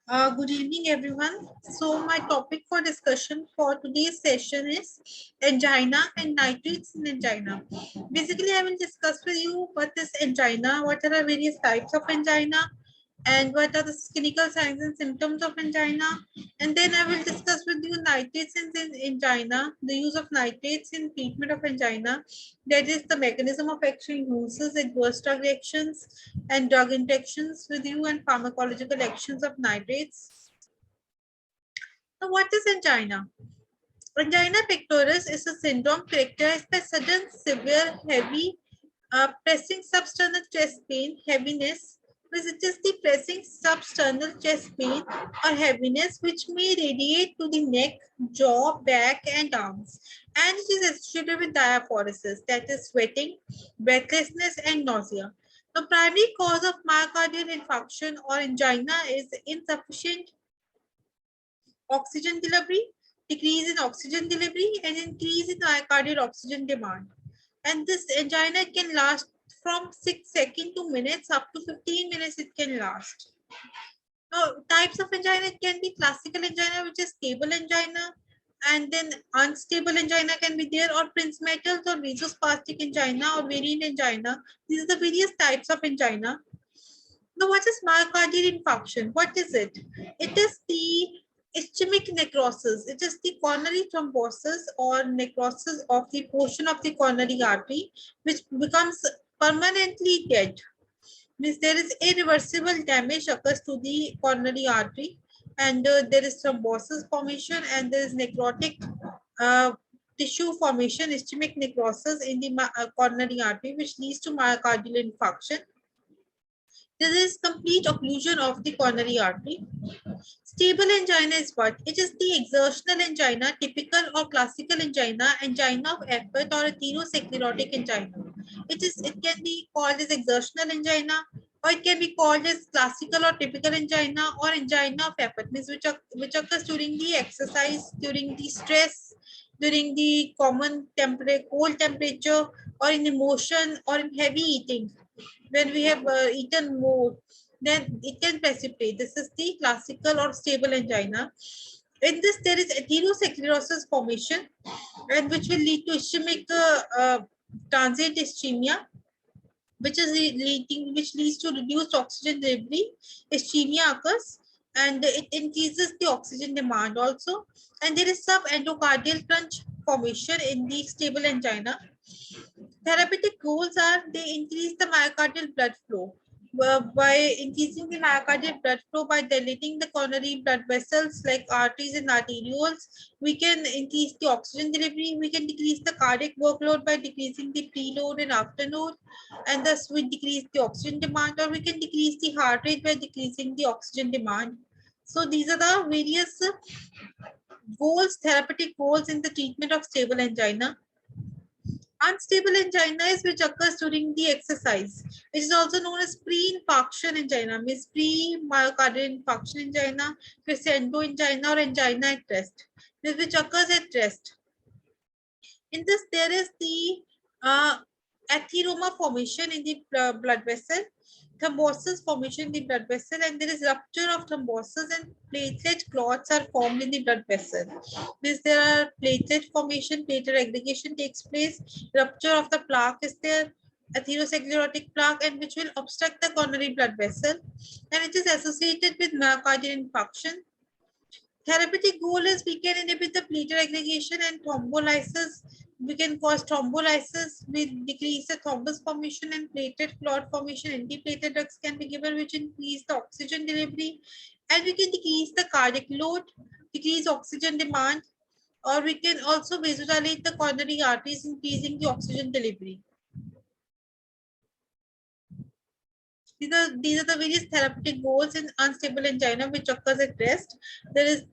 Good evening, everyone. So, my topic for discussion for today's session is angina and nitrates in angina. Basically, I will discuss with you what is angina, what are the various types of angina, and what are the clinical signs and symptoms of angina. And then I will discuss with you nitrates in angina, the use of nitrates in treatment of angina, that is the mechanism of action, uses, adverse drug reactions, and drug interactions with you, and pharmacological actions of nitrates. Now, what is angina? Angina pectoris is a syndrome characterized by sudden, severe, heavy, pressing substernal chest pain, heaviness, which is the pressing substernal chest pain or heaviness, which may radiate to the neck, jaw, back, and arms. And it is associated with diaphoresis, that is sweating, breathlessness, and nausea. The primary cause of myocardial infarction or angina is insufficient oxygen delivery, decrease in oxygen delivery, and increase in myocardial oxygen demand. And this angina can last from 6 seconds to minutes, up to 15 minutes it can last. Now, types of angina can be classical angina, which is stable angina, and then unstable angina can be there, or Prinzmetal's or vasospastic angina or variant angina. These are the various types of angina. Now, what is myocardial infarction? What is it? It is the ischemic necrosis. It is the coronary thrombosis or necrosis of the portion of the coronary artery, which becomes permanently dead. Means there is irreversible damage occurs to the coronary artery, and there is thrombosis formation, and there is necrotic uh, tissue formation, ischemic necrosis in the coronary artery, which leads to myocardial infarction. There is complete occlusion of the coronary artery. Stable angina is what? It is the exertional angina, typical or classical angina, angina of effort, or atherosclerotic angina. It can be called as exertional angina, or it can be called as classical or typical angina, or angina of effort, means which occurs during the exercise, during the stress, during the common cold temperature, or in emotion, or in heavy eating. When we have eaten more, then it can precipitate. This is the classical or stable angina. In this, there is atherosclerosis formation, and which will lead to ischemic transient ischemia, which leads to reduced oxygen delivery. Ischemia occurs, and it increases the oxygen demand also. And there is subendocardial crunch formation in the stable angina. Therapeutic goals are they increase the myocardial blood flow. By increasing the myocardial blood flow by dilating the coronary blood vessels like arteries and arterioles, we can increase the oxygen delivery. We can decrease the cardiac workload by decreasing the preload and afterload, and thus we decrease the oxygen demand, or we can decrease the heart rate by decreasing the oxygen demand. So these are the various goals, therapeutic goals in the treatment of stable angina. Unstable angina is which occurs during the exercise, which is also known as pre-infarction angina, means pre-myocardial infarction angina, crescendo angina, or angina at rest, which occurs at rest. In this, there is the atheroma formation in the blood vessel, thrombosis formation in the blood vessel, and there is rupture of thrombosis, and platelet clots are formed in the blood vessel. This there are platelet formation, platelet aggregation takes place, rupture of the plaque is there, atherosclerotic plaque, and which will obstruct the coronary blood vessel, and it is associated with myocardial infarction. Therapeutic goal is we can inhibit the platelet aggregation and thrombolysis. We can cause thrombolysis, we decrease the thrombus formation and platelet clot formation. Antiplatelet drugs can be given, which increase the oxygen delivery, and we can decrease the cardiac load, decrease oxygen demand, or we can also vasodilate the coronary arteries, increasing the oxygen delivery. These are the various therapeutic goals in unstable angina which occurs at rest. There is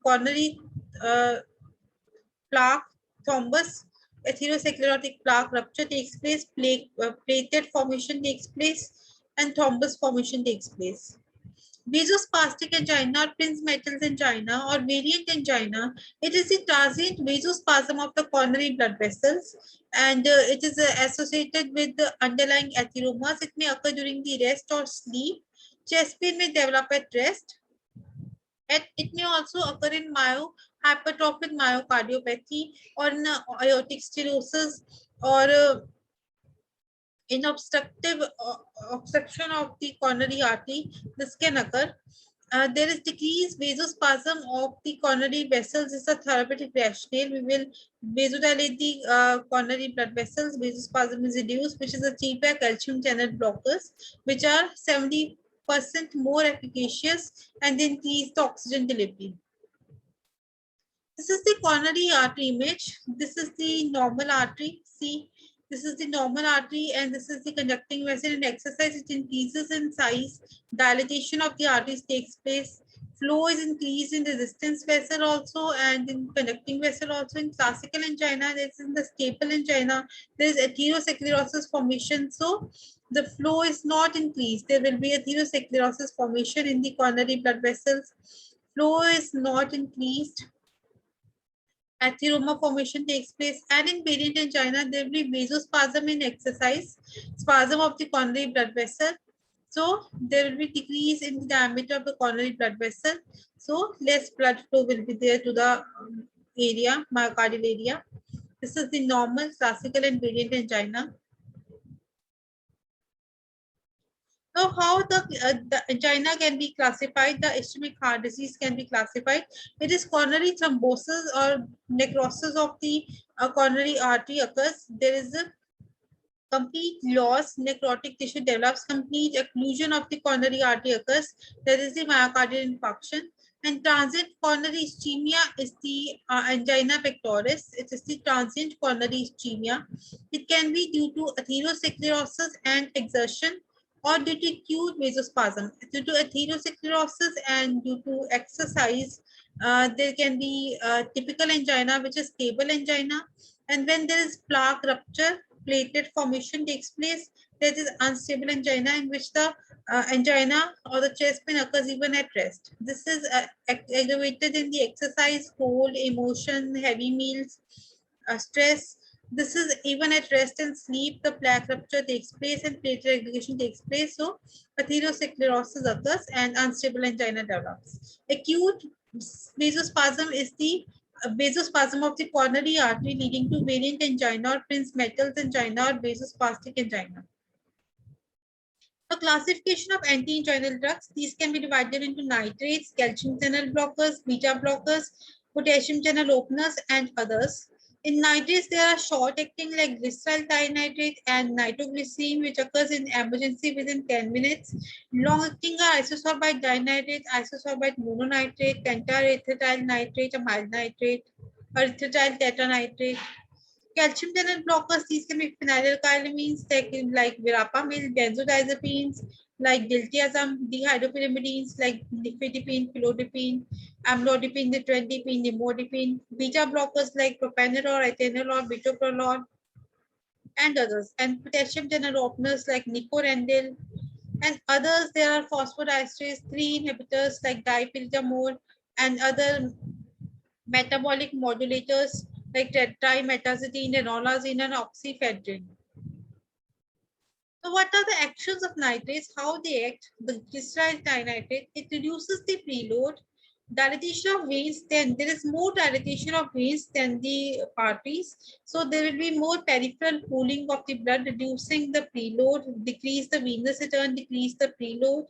coronary plaque, thrombus, atherosclerotic plaque rupture takes place, platelet formation takes place, and thrombus formation takes place. Vasospastic angina or Prinzmetal's angina or variant angina, it is the transient vasospasm of the coronary blood vessels, and it is associated with the underlying atheromas. It may occur during the rest or sleep. Chest pain may develop at rest. And it may also occur in hypertrophic myocardiopathy or in aortic stenosis or in obstruction of the coronary artery. This can occur. There is decreased vasospasm of the coronary vessels is a therapeutic rationale. We will vasodilate the coronary blood vessels. Vasospasm is reduced, which is achieved by calcium channel blockers, which are 70% more efficacious and increase the oxygen delivery. This is the coronary artery image. This is the normal artery. See, this is the normal artery and this is the conducting vessel. In exercise, it increases in size. Dilatation of the arteries takes place. Flow is increased in resistance vessel also and in conducting vessel also. In classical angina, this is in the staple angina. There is atherosclerosis formation. So the flow is not increased. There will be atherosclerosis formation in the coronary blood vessels. Flow is not increased. Atheroma formation takes place, and in variant angina, there will be vasospasm in exercise, spasm of the coronary blood vessel. So there will be decrease in the diameter of the coronary blood vessel. So less blood flow will be there to the area, myocardial area. This is the normal, classical, and variant angina. So how the angina can be classified, the ischemic heart disease can be classified. It is coronary thrombosis or necrosis of the coronary artery occurs. There is a complete loss, necrotic tissue develops, complete occlusion of the coronary artery occurs. There is the myocardial infarction. And transient coronary ischemia is the angina pectoris. It is the transient coronary ischemia. It can be due to atherosclerosis and exertion or due to acute vasospasm. Due to atherosclerosis and due to exercise, there can be typical angina, which is stable angina. And when there is plaque rupture, platelet formation takes place, there is unstable angina in which the angina or the chest pain occurs even at rest. This is aggravated in the exercise, cold, emotion, heavy meals, stress. This is even at rest and sleep, the plaque rupture takes place and platelet aggregation takes place. So atherosclerosis occurs and unstable angina develops. Acute vasospasm is the vasospasm of the coronary artery leading to variant angina or Prince-Mettels angina or vasospastic angina. A classification of anti-anginal drugs, these can be divided into nitrates, calcium channel blockers, beta blockers, potassium channel openers, and others. In nitrates, there are short-acting like glyceryl thienitrate and nitroglycerin, which occurs in emergency within 10 minutes. Long-acting are isosorbide dinitrate, isosorbide mononitrate, pentaerythritol nitrate, amyl nitrate, erythritol tetranitrate. Calcium channel blockers, these can be phenylalkylamines like verapamil, benzodiazepines like diltiazem, dihydropyrimidines like nifedipine, felodipine, amlodipine, nitrodipine, nimodipine, beta blockers like propanolol, atenolol, bitoprolol, and others. And potassium channel openers like nicorandil, and others. There are phosphodiesterase 3 inhibitors like dipyridamole and other metabolic modulators like tetrametazidine, enolazine, and oxyfedrin. So what are the actions of nitrates? How they act? The glyceryl nitrate, it reduces the preload, dilatation of veins, then there is more dilatation of veins than the arteries. So there will be more peripheral pooling of the blood, reducing the preload, decrease the venous return, decrease the preload.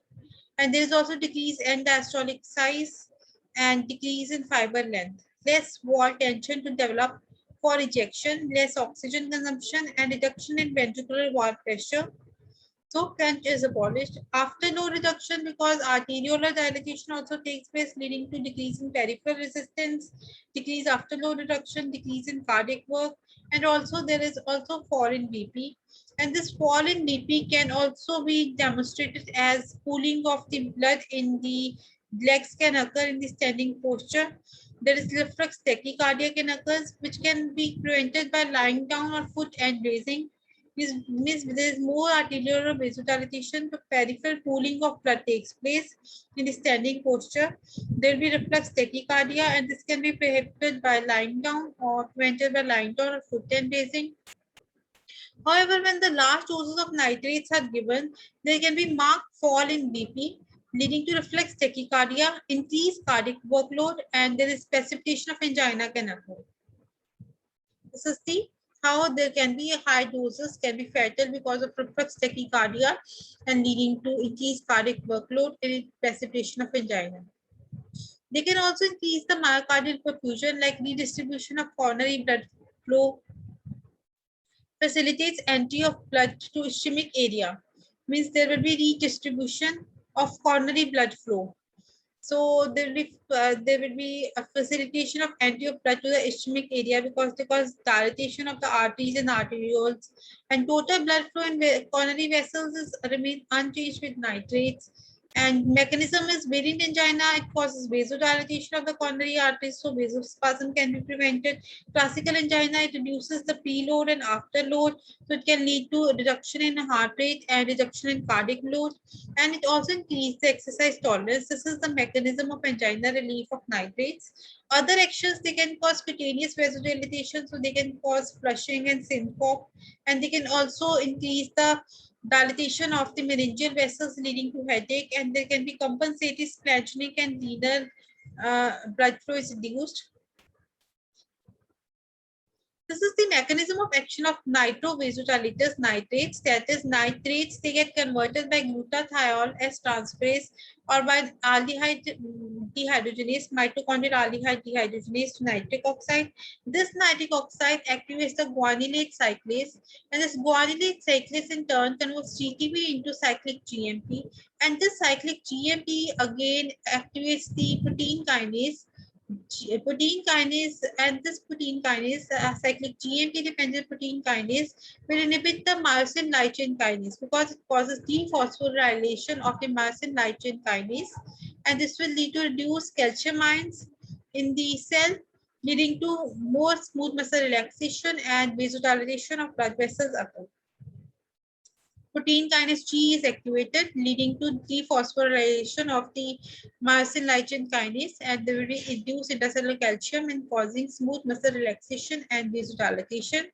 And there is also decrease in diastolic size and decrease in fiber length. Less wall tension to develop for ejection, less oxygen consumption, and reduction in ventricular wall pressure. So clench is abolished. After no reduction, because arteriolar dilatation also takes place, leading to decrease in peripheral resistance, decrease after low reduction, decrease in cardiac work, and also there is also fall in BP. And this fall in BP can also be demonstrated as pooling of the blood in the legs can occur in the standing posture. There is reflex tachycardia can occur, which can be prevented by lying down or foot and raising. Means there is more arterial vasodilatation, the peripheral pooling of blood takes place in the standing posture. There will be reflex tachycardia, and this can be prohibited by lying down or prevented by lying down or foot and raising. However, when the last doses of nitrates are given, there can be marked fall in BP. leading to reflex tachycardia, increased cardiac workload, and there is precipitation of angina can occur. This is the how there can be high doses can be fatal because of reflex tachycardia and leading to increased cardiac workload and precipitation of angina. They can also increase the myocardial perfusion, like redistribution of coronary blood flow, facilitates entry of blood to ischemic area. Means there will be redistribution of coronary blood flow. So there will be a facilitation of entry of blood to the ischemic area because dilatation of the arteries and arterioles, and total blood flow in coronary vessels is remain unchanged with nitrates. And mechanism is variant angina. It causes vasodilatation of the coronary arteries, so vasospasm can be prevented. Classical angina, it reduces the preload and afterload, so it can lead to a reduction in heart rate and reduction in cardiac load, and it also increases the exercise tolerance. This is the mechanism of angina relief of nitrates. Other actions, they can cause cutaneous vasodilatation, so they can cause flushing and syncope, and they can also increase the dilatation of the meningeal vessels leading to headache, and there can be compensated splanchnic and renal blood flow is reduced. This is the mechanism of action of nitrovasodilators nitrates. That is, nitrates, they get converted by glutathione as transferase or by aldehyde dehydrogenase, mitochondrial aldehyde dehydrogenase to nitric oxide. This nitric oxide activates the guanylate cyclase, and this guanylate cyclase in turn converts GTP into cyclic GMP. And this cyclic GMP again activates the protein kinase, and this protein kinase, cyclic GMP dependent protein kinase, will inhibit the myosin light chain kinase because it causes dephosphorylation of the myosin light chain kinase, and this will lead to reduced calcium ions in the cell, leading to more smooth muscle relaxation and vasodilation of blood vessels occur. Protein kinase G is activated, leading to dephosphorylation of the myosin light chain kinase, and they will reduce intercellular calcium and causing smooth muscle relaxation and vasodilation.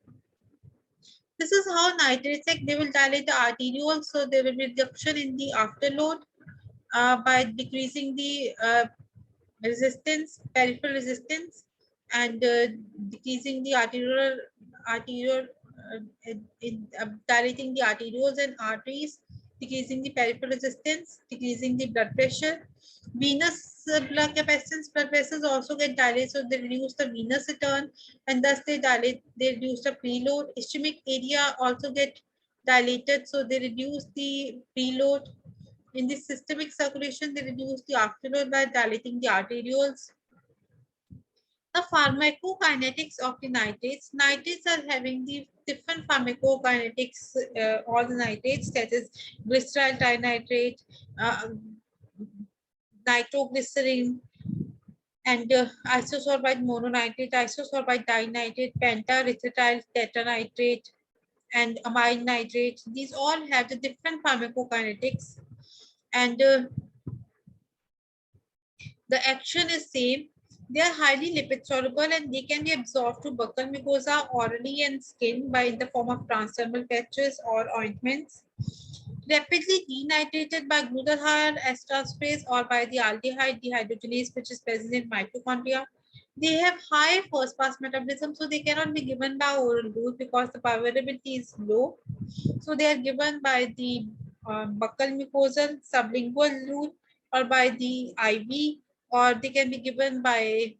This is how nitrates act. They will dilate the arterioles, so there will be reduction in the afterload by decreasing the resistance, peripheral resistance, and decreasing the arterial dilating the arterioles and arteries, decreasing the peripheral resistance, decreasing the blood pressure. Venous blood capacitance, blood vessels also get dilated, so they reduce the venous return, and thus they dilate, they reduce the preload. Ischemic area also get dilated, so they reduce the preload. In the systemic circulation, they reduce the afterload by dilating the arterioles. The pharmacokinetics of the nitrates. Nitrates are having the different pharmacokinetics, all the nitrates, that is glyceryl dinitrate, nitroglycerin, and isosorbide mononitrate, isosorbide dinitrate, pentaerythritol tetranitrate, and amine nitrate. These all have the different pharmacokinetics, and the action is same. They are highly lipid soluble and they can be absorbed to buccal mucosa, orally, and skin by in the form of transdermal patches or ointments. Rapidly denitrated by glutathione esterases or by the aldehyde dehydrogenase, which is present in mitochondria. They have high first pass metabolism, so they cannot be given by oral route because the bioavailability is low. So they are given by the buccal mucosal, sublingual route, or by the IV, or they can be given by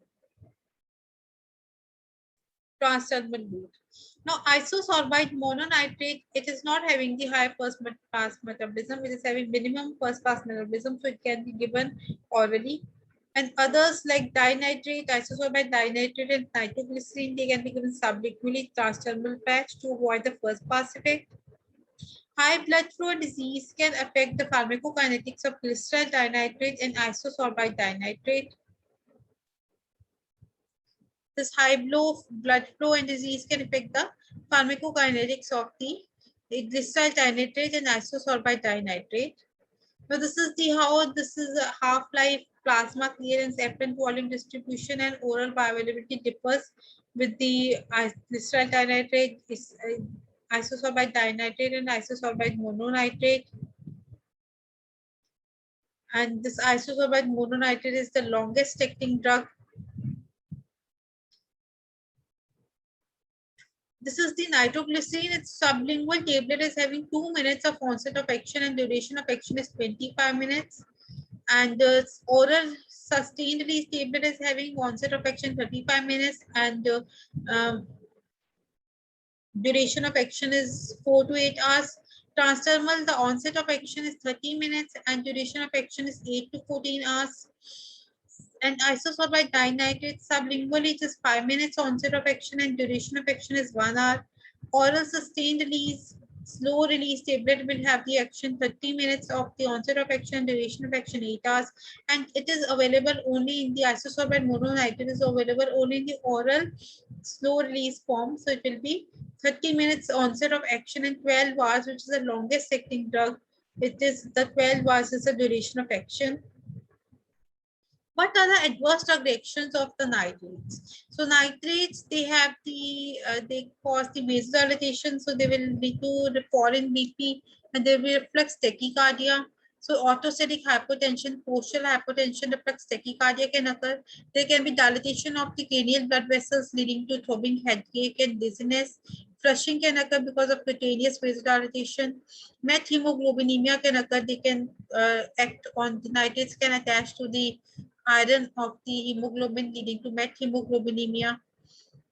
transdermal route. Now, isosorbide mononitrate, it is not having the high first pass metabolism, it is having minimum first pass metabolism, so it can be given orally. And others like dinitrate, isosorbide dinitrate, and nitroglycerin, they can be given sublingually transdermal patch to avoid the first pass effect. High blood flow disease can affect the pharmacokinetics of glyceryl dinitrate and isosorbide dinitrate. This high blood flow and disease can affect the pharmacokinetics of the glyceryl dinitrate and isosorbide dinitrate. Now, this is the how this is a half-life, plasma clearance, effluent volume distribution, and oral bioavailability differs with the glyceryl dinitrate, isosorbide dinitrate, and isosorbide mononitrate. And this isosorbide mononitrate is the longest acting drug. This is the nitroglycerin. Its sublingual tablet is having 2 minutes of onset of action and duration of action is 25 minutes. And the oral sustained release tablet is having onset of action 35 minutes and um, duration of action is 4 to 8 hours. Transdermal, the onset of action is 30 minutes and duration of action is 8 to 14 hours. And isosorbide dinitrate sublingually it is 5 minutes onset of action and duration of action is 1 hour. Oral sustained release, slow release tablet will have the action 30 minutes of the onset of action, duration of action 8 hours. And it is available only in the isosorbide mononitrate is available only in the oral slow release form. So it will be 30 minutes onset of action and 12 hours, which is the longest acting drug. It is the 12 hours is the duration of action. What are the adverse drug reactions of the nitrates? So nitrates, they have the, they cause the vasodilatation. So they will lead to fall in BP and they will reflex tachycardia. So orthostatic hypotension, postural hypotension, reflex tachycardia can occur. There can be dilatation of the cranial blood vessels leading to throbbing headache and dizziness. Flushing can occur because of cutaneous vasodilatation. Methemoglobinemia can occur. They can act on the nitrates can attach to the iron of the hemoglobin leading to methemoglobinemia,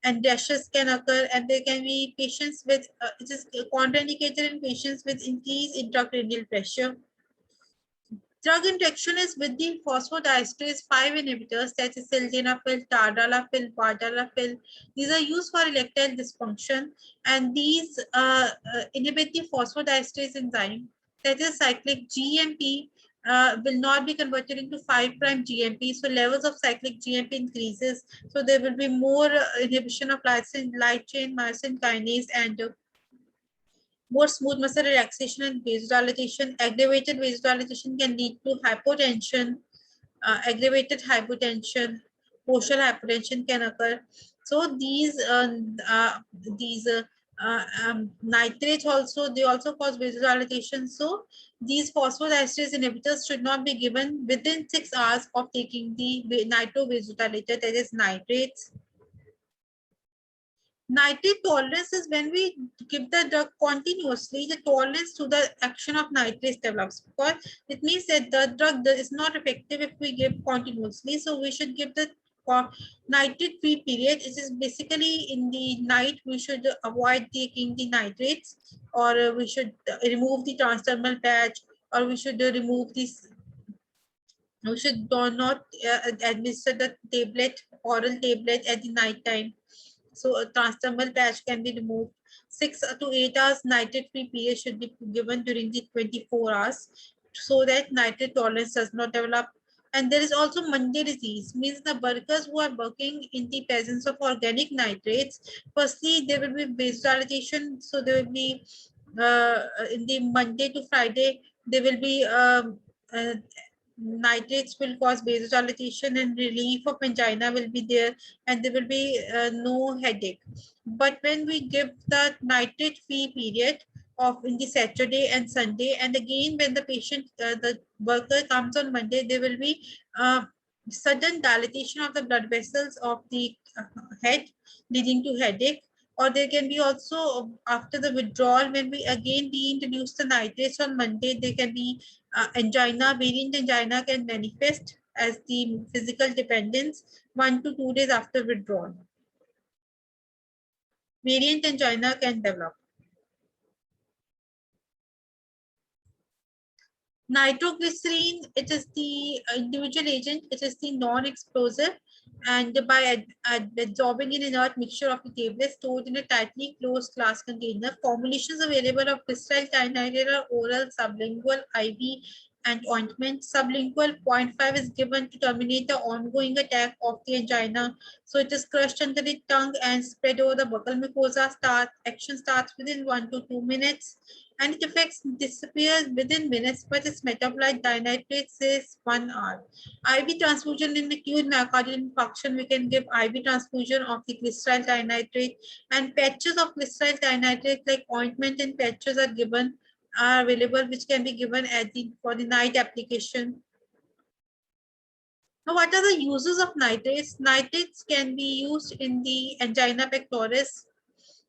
and rashes can occur, and there can be patients with it is contraindicated in patients with increased intracranial pressure. Drug interaction is with the phosphodiesterase 5 inhibitors, that is sildenafil, tadalafil, vartalafil. These are used for erectile dysfunction, and these inhibit the phosphodiesterase enzyme, that is cyclic GMP. Will not be converted into 5' GMP. So levels of cyclic GMP increases. So there will be more inhibition of light chain myosin kinase and more smooth muscle relaxation and vasodilatation. Aggravated vasodilatation can lead to hypotension. Aggravated hypotension, postural hypertension can occur. So these nitrates also, they also cause vasodilatation. So these phosphodiesterase inhibitors should not be given within 6 hours of taking the nitrovasodilator, that is nitrates. Nitrate tolerance is when we give the drug continuously, the tolerance to the action of nitrates develops, because it means that the drug is not effective if we give continuously. So we should give the nitrate free period. It is basically in the night we should avoid taking the nitrates, or we should remove the transdermal patch, or we should remove this. We should not administer the tablet, oral tablet at the night time. So a transdermal patch can be removed. 6 to 8 hours nitrate free period should be given during the 24 hours so that nitrate tolerance does not develop. And there is also Monday disease, means the workers who are working in the presence of organic nitrates, firstly, there will be vasodilatation. So there will be in the Monday to Friday, there will be nitrates will cause vasodilatation and relief of angina will be there, and there will be no headache. But when we give the nitrate free period of in the Saturday and Sunday, and again when the patient, the worker comes on Monday, there will be sudden dilatation of the blood vessels of the head leading to headache. Or there can be also after the withdrawal, when we again reintroduce the nitrates on Monday, there can be angina. Variant angina can manifest as the physical dependence 1 to 2 days after withdrawal. Variant angina can develop. Nitroglycerin, it is the individual agent, it is the non-explosive, and by absorbing an inert mixture of the tablet stored in a tightly closed glass container. Formulations available of crystal nitrate are oral, sublingual, IV, and ointment. Sublingual 0.5 is given to terminate the ongoing attack of the angina. So it is crushed under the tongue and spread over the buccal mucosa. Action starts within 1 to 2 minutes. And it effects disappears within minutes, but its metabolite dinitrate says 1 hour. IV transfusion in acute myocardial infarction, we can give IV transfusion of the glycerol dinitrate, and patches of glycerol dinitrate like ointment and patches are available, which can be given at the for the night application. Now, what are the uses of nitrates? Nitrates can be used in the angina pectoris,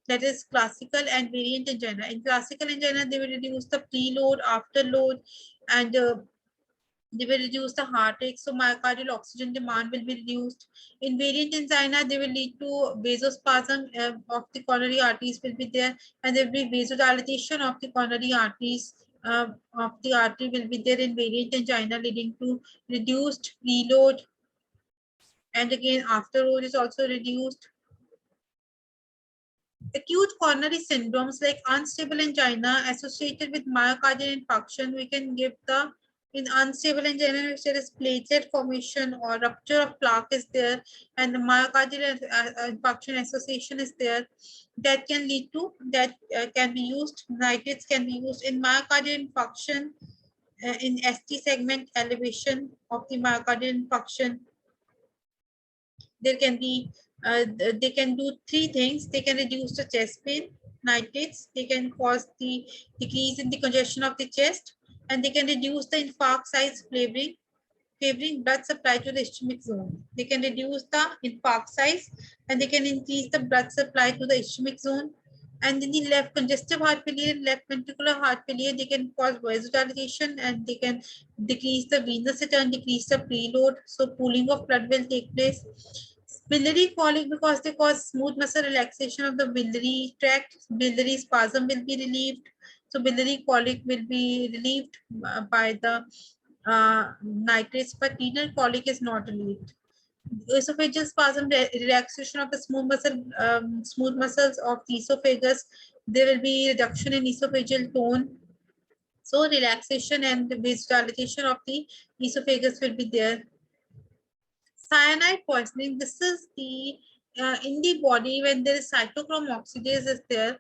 that is classical and variant angina. In classical angina, they will reduce the preload, afterload, and they will reduce the heart rate. So myocardial oxygen demand will be reduced. In variant angina, they will lead to vasospasm of the coronary arteries will be there, and there will be vasodilatation of the coronary arteries. Of the artery will be there in variant angina, leading to reduced preload, and again afterload is also reduced. Acute coronary syndromes like unstable angina associated with myocardial infarction, we can give the in unstable angina, which there is platelet formation or rupture of plaque is there, and the myocardial infarction association is there. That can lead to that can be used. Nitrates can be used in myocardial infarction in ST segment elevation of the myocardial infarction. There can be they can do three things. They can reduce the chest pain. Nitrates, they can cause the decrease in the congestion of the chest, and they can reduce the infarct size, favoring blood supply to the ischemic zone. They can reduce the infarct size, and they can increase the blood supply to the ischemic zone. And in the left congestive heart failure, left ventricular heart failure, they can cause vasodilatation, and they can decrease the venous return, decrease the preload. So pooling of blood will take place. Biliary colic, because they cause smooth muscle relaxation of the biliary tract. Biliary spasm will be relieved. So biliary colic will be relieved by the nitrates, but renal colic is not relieved. Esophageal spasm, relaxation of the smooth muscles of the esophagus. There will be reduction in esophageal tone. So relaxation and vasodilatation of the esophagus will be there. Cyanide poisoning, this is the in the body when there is cytochrome oxidase is there,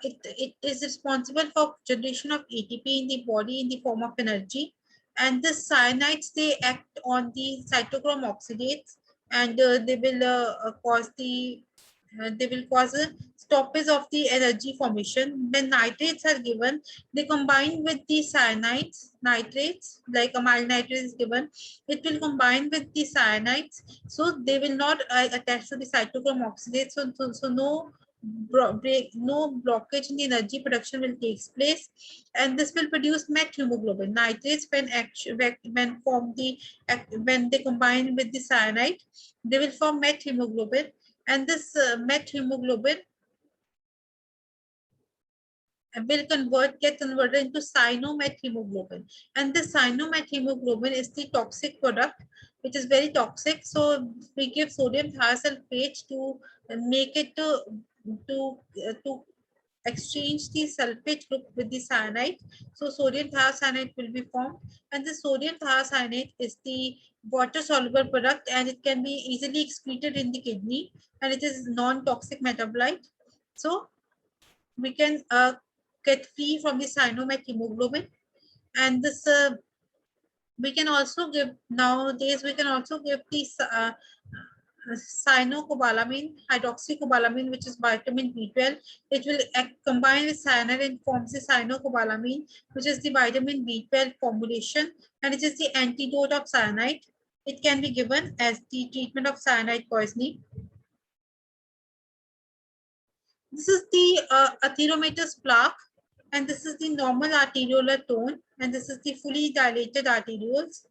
it is responsible for generation of ATP in the body in the form of energy, and the cyanides, they act on the cytochrome oxidase, and they will cause a stoppage of the energy formation. When nitrates are given, they combine with the cyanides, nitrates, like amyl nitrate is given, it will combine with the cyanides, so they will not attach to the cytochrome oxidase. So no no blockage in the energy production will take place, and this will produce methemoglobin. Nitrates, when form when they combine with the cyanide, they will form methemoglobin, and this methemoglobin will get converted into cyanomethemoglobin, and the cyanomethemoglobin is the toxic product, which is very toxic. So we give sodium thiosulfate to make it to exchange the sulfate group with the cyanide. So sodium thiocyanate will be formed, and the sodium thiocyanate is the water soluble product, and it can be easily excreted in the kidney, and it is non-toxic metabolite. So we can get free from the cyanomethemoglobin, and this we can also give nowadays, we can also give the cyanocobalamin, hydroxycobalamin, which is vitamin B12. It will combine with cyanide and forms the cyanocobalamin, which is the vitamin B12 formulation, and it is the antidote of cyanide. It can be given as the treatment of cyanide poisoning. This is the atheromatous plaque, and this is the normal arteriolar tone, and this is the fully dilated arterioles,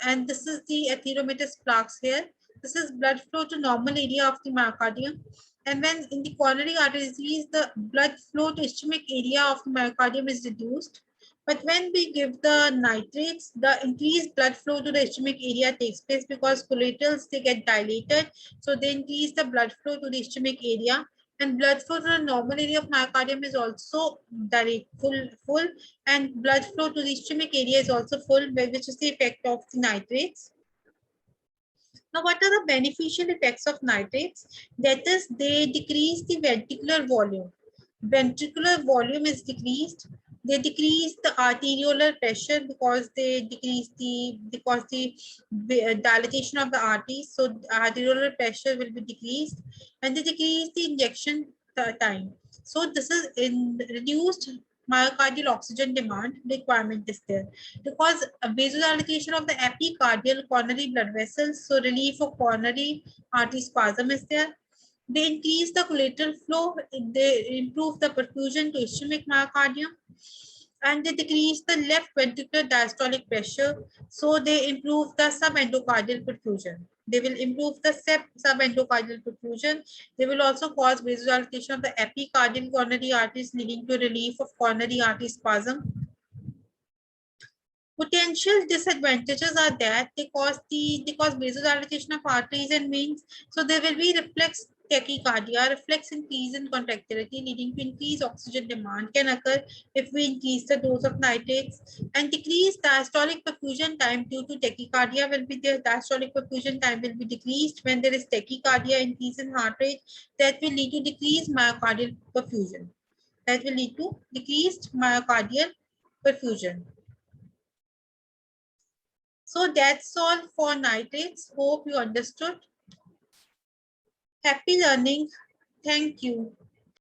and this is the atheromatous plaques here. This is blood flow to normal area of the myocardium, and when in the coronary artery disease, the blood flow to ischemic area of the myocardium is reduced. But when we give the nitrates, the increased blood flow to the ischemic area takes place because collaterals, they get dilated, so they increase the blood flow to the ischemic area, and blood flow to the normal area of myocardium is also full, and blood flow to the ischemic area is also full, which is the effect of the nitrates. Now, what are the beneficial effects of nitrates? That is, they decrease the ventricular volume. Ventricular volume is decreased. They decrease the arteriolar pressure because they decrease the dilatation of the arteries. So arteriolar pressure will be decreased, and they decrease the injection time. So this is in reduced myocardial oxygen demand requirement is there, because a vasodilation of the epicardial coronary blood vessels, so relief of coronary artery spasm is there. They increase the collateral flow, they improve the perfusion to ischemic myocardium, and they decrease the left ventricular diastolic pressure, so they improve the subendocardial perfusion. They will improve the subendocardial perfusion. They will also cause vasodilation of the epicardial coronary arteries, leading to relief of coronary artery spasm. Potential disadvantages are that they cause vasodilation of arteries and veins, so there will be reflex tachycardia, reflex increase in contractility, leading to increased oxygen demand can occur if we increase the dose of nitrates, and decreased diastolic perfusion time due to tachycardia will be there. Diastolic perfusion time will be decreased when there is tachycardia, increase in heart rate, that will lead to decreased myocardial perfusion. That will lead to decreased myocardial perfusion. So that's all for nitrates. Hope you understood. Happy learning. Thank you.